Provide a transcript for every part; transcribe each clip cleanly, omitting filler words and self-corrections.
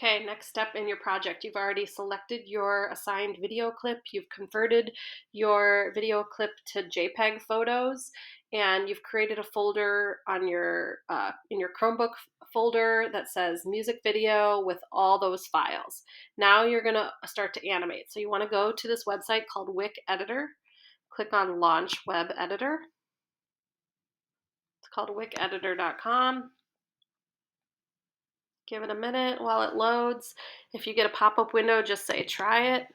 Okay, next step in your project. You've already selected your assigned video clip. You've converted your video clip to JPEG photos, and you've created a folder on your in your Chromebook folder that says music video with all those files. Now you're gonna start to animate. So you want to go to this website called Wick Editor. Click on Launch Web Editor. It's called wickeditor.com. Give it a minute while it loads. If you get a pop-up window, just say try it.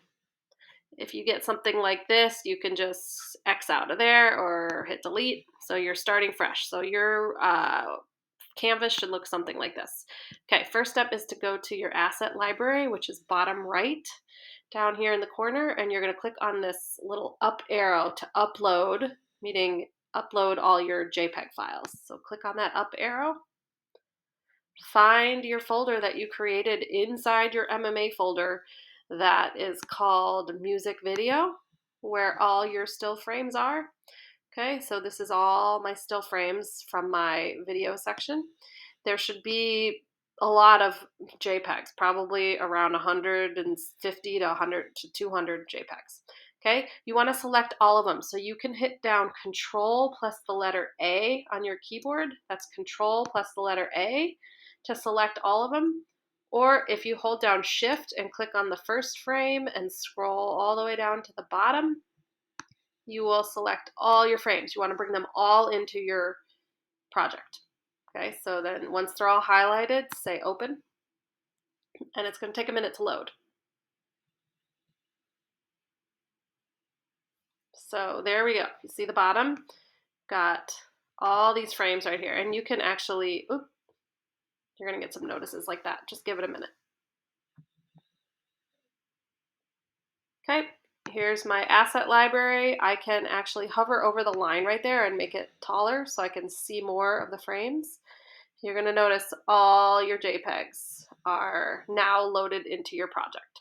If you get something like this, you can just X out of there or hit delete. So you're starting fresh. So your canvas should look something like this. Okay, first step is to go to your asset library, which is bottom right down here in the corner, and you're going to click on this little up arrow to upload, meaning upload all your JPEG files. So click on that up arrow. Find your folder that you created inside your MMA folder that is called music video, where all your still frames are. Okay, so this is all my still frames from my video section. There should be a lot of JPEGs, probably around 150 to 100 to 200 JPEGs. Okay, you want to select all of them. So you can hit down Control plus the letter A on your keyboard. That's Control plus the letter A to select all of them. Or if you hold down Shift and click on the first frame and scroll all the way down to the bottom, you will select all your frames. You want to bring them all into your project. Okay, so then once they're all highlighted, say open, and it's going to take a minute to load. So there we go. You see the bottom? Got all these frames right here, and you can actually, you're going to get some notices like that. Just give it a minute. Okay, here's my asset library. I can actually hover over the line right there and make it taller so I can see more of the frames. You're going to notice all your JPEGs are now loaded into your project.